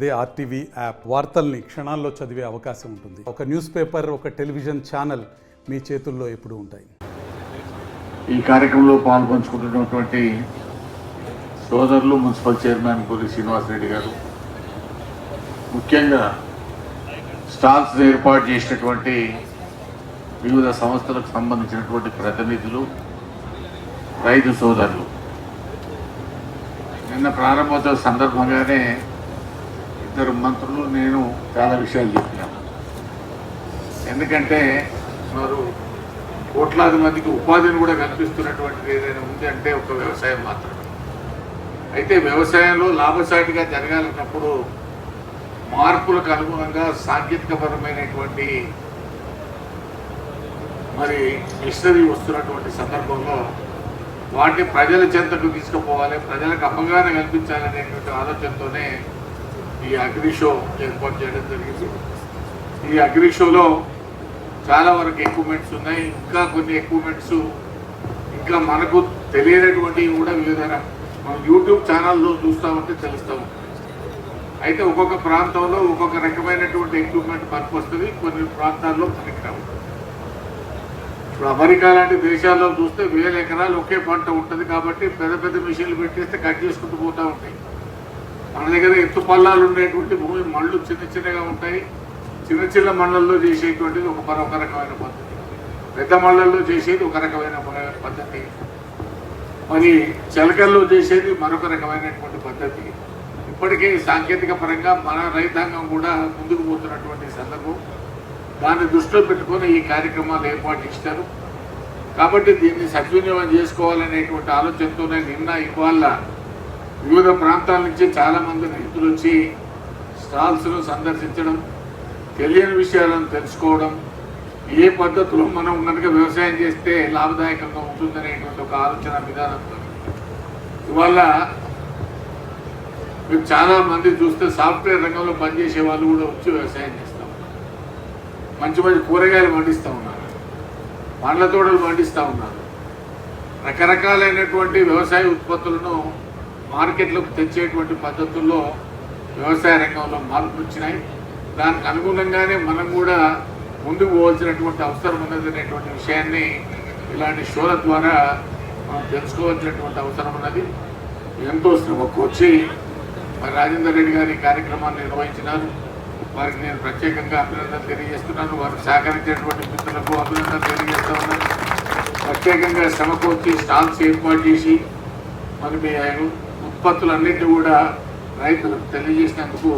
అదే RTV app వార్తల్ని క్షణాల్లో చదివే అవకాశం ఉంటుంది. ఒక న్యూస్ పేపర్, ఒక టెలివిజన్ ఛానల్ మీ చేతుల్లో ఎప్పుడూ ఉంటాయి. ఈ కార్యక్రమంలో పాల్పంచుకుంటున్నటువంటి సోదరులు మున్సిపల్ చైర్మన్ పూరి శ్రీనివాసరెడ్డి గారు, ముఖ్యంగా స్టాల్స్ ఏర్పాటు చేసినటువంటి వివిధ సంస్థలకు సంబంధించినటువంటి ప్రతినిధులు, రైతు సోదరులు, నిన్న ప్రారంభోత్సవ సందర్భంగానే ఇద్దరు మంత్రులు నేను చాలా విషయాలు చెప్పినాను. ఎందుకంటే వారు కోట్లాది మందికి ఉపాధిని కూడా కల్పిస్తున్నటువంటిది ఏదైనా ఉంది అంటే ఒక వ్యవసాయం మాత్రమే. అయితే వ్యవసాయంలో లాభసాటిగా జరగాలన్నప్పుడు మార్పులకు అనుగుణంగా సాంకేతికపరమైనటువంటి మరి మిషనరీ వస్తున్నటువంటి సందర్భంలో వాటిని ప్రజల చెంతకు తీసుకుపోవాలి, ప్రజలకు అవగాహన కల్పించాలనేటువంటి ఆలోచనతోనే ఈ అగ్రి షో ఏర్పాటు చేయడం జరిగింది. ఈ అగ్రి షోలో చాలా వరకు ఎక్విప్మెంట్స్ ఉన్నాయి. ఇంకా కొన్ని ఎక్విప్మెంట్స్ ఇంకా మనకు తెలియనటువంటివి కూడా వివిధ మనం యూట్యూబ్ ఛానల్లో చూస్తూ ఉంటే తెలుస్తూ ఉంటుంది. అయితే ఒక్కొక్క ప్రాంతంలో ఒక్కొక్క రకమైనటువంటి ఎక్విప్మెంట్ పనికి వస్తుంది, కొన్ని ప్రాంతాల్లో పనికిరావు. ఇప్పుడు అమెరికా లాంటి దేశాల్లో చూస్తే 1000 ఎకరాలు ఒకే పంట ఉంటుంది కాబట్టి పెద్ద పెద్ద మిషన్లు పెట్టేస్తే కట్ చేసుకుంటూ పోతూ ఉంటాయి. మన దగ్గర ఎత్తు పల్లాలు ఉండేటువంటి భూమి మళ్ళు చిన్న చిన్నగా ఉంటాయి. చిన్న చిన్న మళ్ళల్లో చేసేటువంటిది ఒక రకమైన పద్ధతి, పెద్ద మళ్ళల్లో చేసేది ఒక రకమైన పద్ధతి, మరి చిలకల్లో చేసేది మరొక రకమైనటువంటి పద్ధతి. ఇప్పటికే సాంకేతిక పరంగా మన రైతాంగం కూడా ముందుకు పోతున్నటువంటి సందర్భం. దాన్ని దృష్టిలో పెట్టుకొని ఈ కార్యక్రమాలు ఏర్పాటు చేస్తారు. కాబట్టి దీన్ని సద్వినియోగం చేసుకోవాలనేటువంటి ఆలోచనతోనే నిన్న ఇవాళ వివిధ ప్రాంతాల నుంచి చాలామంది రైతులు వచ్చి స్టాల్స్ను సందర్శించడం, తెలియని విషయాలను తెలుసుకోవడం, ఏ పద్ధతిలో మనం కనుక వ్యవసాయం చేస్తే లాభదాయకంగా ఉంటుందనేటువంటి ఒక ఆలోచన విధానంతో ఇవాళ మీరు చాలామంది చూస్తే సాఫ్ట్వేర్ రంగంలో పనిచేసే వాళ్ళు కూడా వచ్చి వ్యవసాయం చేస్తారు. మంచి మంచి కూరగాయలు పండిస్తూ ఉన్నారు, పండ్ల తోటలు పండిస్తూ ఉన్నారు. రకరకాలైనటువంటి వ్యవసాయ ఉత్పత్తులను మార్కెట్లోకి తెచ్చేటువంటి పద్ధతుల్లో వ్యవసాయ రంగంలో మార్పులు వచ్చినాయి. దానికి అనుగుణంగానే మనం కూడా ముందుకు పోవాల్సినటువంటి అవసరం ఉన్నది అనేటువంటి విషయాన్ని ఇలాంటి షోల ద్వారా మనం తెలుసుకోవాల్సినటువంటి అవసరం ఉన్నది. ఎంతో శ్రమకు వచ్చి మరి రాజేందర్ రెడ్డి గారు ఈ కార్యక్రమాన్ని నిర్వహించినారు. వారికి నేను ప్రత్యేకంగా అభినందనలు తెలియజేస్తున్నాను. వారికి సహకరించేటువంటి మిత్రులకు అభినందనలు తెలియజేస్తూ ఉన్నాను. ప్రత్యేకంగా శ్రమకు వచ్చి స్టాల్స్ ఏర్పాటు చేసి మరి మీ ఉత్పత్తులన్నింటినీ కూడా రైతులకు తెలియజేసినందుకు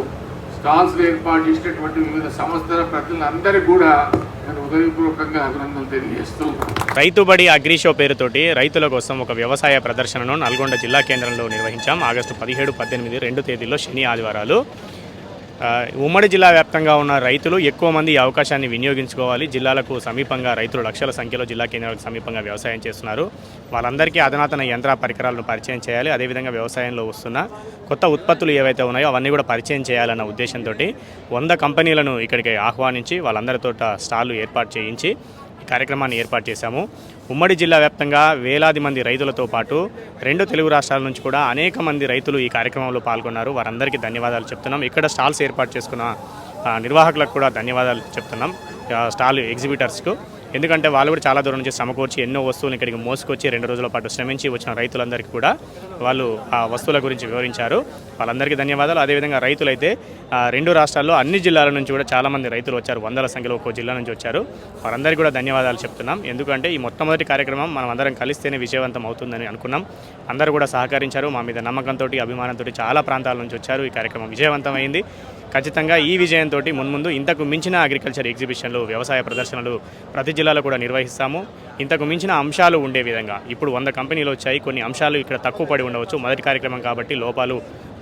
స్టాల్స్ ఏర్పాటు చేసినటువంటి వివిధ సంస్థల ప్రతినిధులందరికీ కూడా నేను హృదయపూర్వకంగా అభినందనలు తెలియజేస్తూ, రైతుబడి అగ్రి షో పేరుతోటి రైతుల కోసం ఒక వ్యవసాయ ప్రదర్శనను నల్గొండ జిల్లా కేంద్రంలో నిర్వహించాం. ఆగస్టు 17, 18, 2 తేదీల్లో శని ఆదివారాలు. ఉమ్మడి జిల్లా వ్యాప్తంగా ఉన్న రైతులు ఎక్కువ మంది ఈ అవకాశాన్ని వినియోగించుకోవాలి. జిల్లాలకు సమీపంగా రైతులు లక్షల సంఖ్యలో జిల్లా కేంద్రాలకు సమీపంగా వ్యవసాయం చేస్తున్నారు. వాళ్ళందరికీ అధునాతన యంత్ర పరికరాలను పరిచయం చేయాలి. అదేవిధంగా వ్యవసాయంలో వస్తున్న కొత్త ఉత్పత్తులు ఏవైతే ఉన్నాయో అవన్నీ కూడా పరిచయం చేయాలన్న ఉద్దేశంతో 100 కంపెనీలను ఇక్కడికి ఆహ్వానించి వాళ్ళందరితో స్టాళ్లు ఏర్పాటు చేయించి ఈ కార్యక్రమాన్ని ఏర్పాటు చేశాము. ఉమ్మడి జిల్లా వ్యాప్తంగా వేలాది మంది రైతులతో పాటు 2 తెలుగు రాష్ట్రాల నుంచి కూడా అనేక మంది రైతులు ఈ కార్యక్రమంలో పాల్గొన్నారు. వారందరికీ ధన్యవాదాలు చెప్తున్నాం. ఇక్కడ స్టాల్స్ ఏర్పాటు చేసుకున్న నిర్వాహకులకు కూడా ధన్యవాదాలు చెప్తున్నాం, స్టాల్ ఎగ్జిబిటర్స్కు. ఎందుకంటే వాళ్ళు కూడా చాలా దూరం నుంచి సమకూర్చి ఎన్నో వస్తువులు ఇక్కడికి మోసుకొచ్చి 2 రోజుల పాటు శ్రమించి వచ్చిన రైతులందరికీ కూడా వాళ్ళు ఆ వస్తువుల గురించి వివరించారు. వాళ్ళందరికీ ధన్యవాదాలు. అదేవిధంగా రైతులైతే 2 రాష్ట్రాల్లో అన్ని జిల్లాల నుంచి కూడా చాలామంది రైతులు వచ్చారు, వందల సంఖ్యలో ఒక్కో జిల్లా నుంచి వచ్చారు. వారందరికీ కూడా ధన్యవాదాలు చెప్తున్నాం. ఎందుకంటే ఈ మొట్టమొదటి కార్యక్రమం మనం అందరం కలిస్తేనే విజయవంతం అవుతుందని అనుకున్నాం. అందరూ కూడా సహకరించారు. మా మీద నమ్మకంతో, అభిమానంతో చాలా ప్రాంతాల నుంచి వచ్చారు. ఈ కార్యక్రమం విజయవంతమైంది. ఖచ్చితంగా ఈ విజయంతో మున్ముందు ఇంతకు మించిన అగ్రికల్చర్ ఎగ్జిబిషన్లు, వ్యవసాయ ప్రదర్శనలు ప్రతి జిల్లాలో కూడా నిర్వహిస్తాము. ఇంతకు మించిన అంశాలు ఉండే విధంగా ఇప్పుడు 100 కంపెనీలు వచ్చాయి. కొన్ని అంశాలు ఇక్కడ తక్కువ పడి ఉండవచ్చు. మొదటి కార్యక్రమం కాబట్టి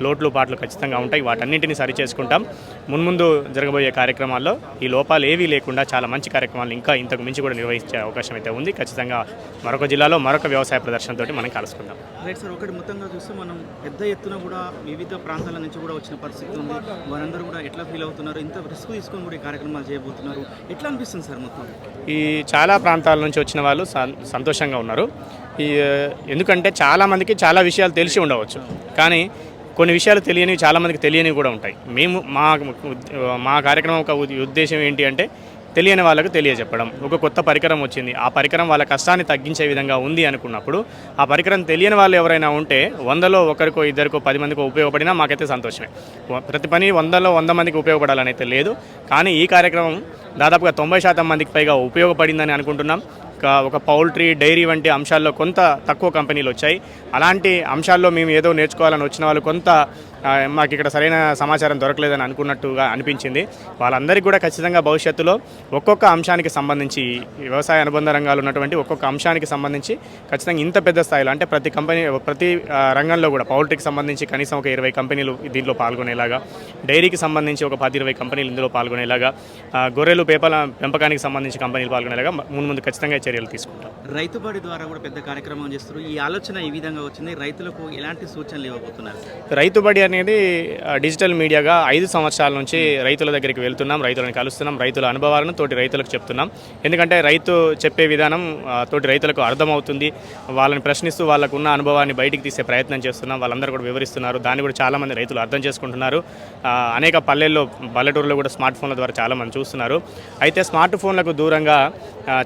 లోట్లు పాటలు ఖచ్చితంగా ఉంటాయి. వాటన్నింటినీ సరిచేసుకుంటాం. మున్ముందు జరగబోయే కార్యక్రమాల్లో ఈ లోపాలు ఏవీ లేకుండా చాలా మంచి కార్యక్రమాలు ఇంకా ఇంతకు మించి కూడా నిర్వహించే అవకాశం అయితే ఉంది. ఖచ్చితంగా మరొక జిల్లాలో మరొక వ్యవసాయ ప్రదర్శనతోటి మనం కలుసుకుందాం. రైట్ సార్, ఒకటి మొత్తంగా చూస్తే మనం పెద్ద ఎత్తున కూడా వివిధ ప్రాంతాల నుంచి కూడా వచ్చిన పరిస్థితి ఉంది. వారందరూ కూడా ఎట్లా ఫీల్ అవుతున్నారు, ఇంత రిస్క్ తీసుకొని కూడా ఈ కార్యక్రమాలు చేయబోతున్నారు, ఎట్లా అనిపిస్తుంది సార్? మొత్తం ఈ చాలా ప్రాంతాల నుంచి వచ్చిన వాళ్ళు సంతోషంగా ఉన్నారు. ఎందుకంటే చాలామందికి చాలా విషయాలు తెలిసి ఉండవచ్చు, కానీ కొన్ని విషయాలు తెలియనివి చాలామందికి తెలియనివి కూడా ఉంటాయి. మేము మా కార్యక్రమం ఒక ఉద్దేశం ఏంటి అంటే తెలియని వాళ్ళకు తెలియజెప్పడం. ఒక కొత్త పరికరం వచ్చింది, ఆ పరికరం వాళ్ళ కష్టాన్ని తగ్గించే విధంగా ఉంది అనుకున్నప్పుడు ఆ పరికరం తెలియని వాళ్ళు ఎవరైనా ఉంటే 100లో ఒకరికో ఇద్దరికో 10 మందికో ఉపయోగపడినా మాకైతే సంతోషమే. ప్రతి పని 100లో 100 మందికి ఉపయోగపడాలని అయితే లేదు, కానీ ఈ కార్యక్రమం దాదాపుగా 90% మందికి పైగా ఉపయోగపడిందని అనుకుంటున్నాం. ఒక పౌల్ట్రీ, డైరీ వంటి అంశాల్లో కొంత తక్కువ కంపెనీలు వచ్చాయి. అలాంటి అంశాల్లో మేము ఏదో నేర్చుకోవాలని వచ్చిన వాళ్ళు కొంత మాకు ఇక్కడ సరైన సమాచారం దొరకలేదని అనుకున్నట్టుగా అనిపించింది. వాళ్ళందరికీ కూడా ఖచ్చితంగా భవిష్యత్తులో ఒక్కొక్క అంశానికి సంబంధించి వ్యవసాయ అనుబంధ రంగాలు ఉన్నటువంటి ఒక్కొక్క అంశానికి సంబంధించి ఖచ్చితంగా ఇంత పెద్ద స్థాయిలో అంటే ప్రతి రంగంలో కూడా పౌల్ట్రీకి సంబంధించి కనీసం ఒక 20 కంపెనీలు దీంట్లో పాల్గొనేలాగా, డైరీకి సంబంధించి ఒక 10-20 కంపెనీలు ఇందులో పాల్గొనేలాగా, గొర్రెలు పెంపకానికి సంబంధించి కంపెనీలు పాల్గొనేలాగా ముందు ఖచ్చితంగా చర్యలు తీసుకుంటాం. రైతుబడి ద్వారా కూడా పెద్ద కార్యక్రమం చేస్తారు. ఈ ఆలోచన ఈ విధంగా వచ్చింది. రైతులకు ఎలాంటి సూచనలు ఇవ్వబోతున్నారు? రైతుబడి అనేది డిజిటల్ మీడియాగా 5 సంవత్సరాల నుంచి రైతుల దగ్గరికి వెళ్తున్నాం, రైతులను కలుస్తున్నాం, రైతుల అనుభవాలను తోటి రైతులకు చెప్తున్నాం. ఎందుకంటే రైతు చెప్పే విధానం తోటి రైతులకు అర్థమవుతుంది. వాళ్ళని ప్రశ్నిస్తూ వాళ్ళకు ఉన్న అనుభవాన్ని బయటికి తీసే ప్రయత్నం చేస్తున్నాం. వాళ్ళందరూ కూడా వివరిస్తున్నారు. దాన్ని కూడా చాలామంది రైతులు అర్థం చేసుకుంటున్నారు. అనేక పల్లెటూరులో కూడా స్మార్ట్ ఫోన్ల ద్వారా చాలామంది చూస్తున్నారు. అయితే స్మార్ట్ ఫోన్లకు దూరంగా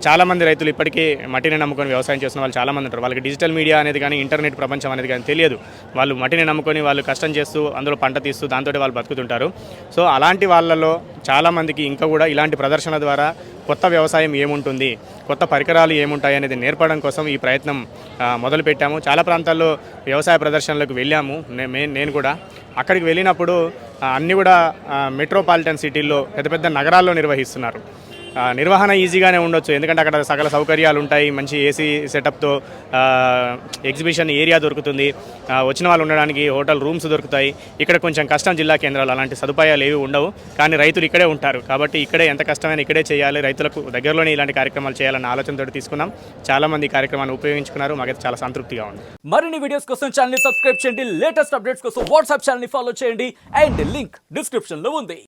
చాలామంది రైతులు ఇప్పటికీ మట్టిని నమ్ముకొని వ్యవసాయం చేస్తున్న వాళ్ళు చాలామంది ఉంటారు. వాళ్ళకి డిజిటల్ మీడియా అనేది కానీ ఇంటర్నెట్ ప్రపంచం అనేది కానీ తెలియదు. వాళ్ళు మట్టిని నమ్ముకొని వాళ్ళు కష్టం చేస్తూ అందులో పంట తీస్తూ దాంతో వాళ్ళు బతుకుతుంటారు. సో అలాంటి వాళ్ళలో చాలామందికి ఇంకా కూడా ఇలాంటి ప్రదర్శన ద్వారా కొత్త వ్యవసాయం ఏముంటుంది, కొత్త పరికరాలు ఏముంటాయి అనేది నేర్పడం కోసం ఈ ప్రయత్నం మొదలుపెట్టాము. చాలా ప్రాంతాల్లో వ్యవసాయ ప్రదర్శనలకు వెళ్ళాము. నేను కూడా అక్కడికి వెళ్ళినప్పుడు అన్నీ కూడా మెట్రోపాలిటన్ సిటీల్లో పెద్ద నగరాల్లో నిర్వహిస్తున్నారు. నిర్వహణ ఈజీగానే ఉండొచ్చు, ఎందుకంటే అక్కడ సకల సౌకర్యాలు ఉంటాయి, మంచి ఏసీ సెటప్తో ఎగ్జిబిషన్ ఏరియా దొరుకుతుంది, వచ్చిన వాళ్ళు ఉండడానికి హోటల్ రూమ్స్ దొరుకుతాయి. ఇక్కడ కొంచెం కష్టం, జిల్లా కేంద్రాలు అలాంటి సదుపాయాలు ఏవి ఉండవు, కానీ రైతులు ఇక్కడే ఉంటారు కాబట్టి ఇక్కడే ఎంత కష్టమైనా ఇక్కడే చేయాలి, రైతులకు దగ్గరలోనే ఇలాంటి కార్యక్రమాలు చేయాలన్న ఆలోచనతో తీసుకున్నాం. చాలామంది ఈ కార్యక్రమాన్ని ఉపయోగించుకున్నారు, మాకైతే చాలా సంతృప్తిగా ఉంది. మరిన్ని వీడియోస్ కోసం ఛానల్ ని సబ్స్క్రైబ్ చేయండి, లేటెస్ట్ అప్డేట్స్ కోసం వాట్సాప్ ఛానల్ ని ఫాలో చేయండి అండ్ లింక్ డిస్క్రిప్షన్ లో ఉంది.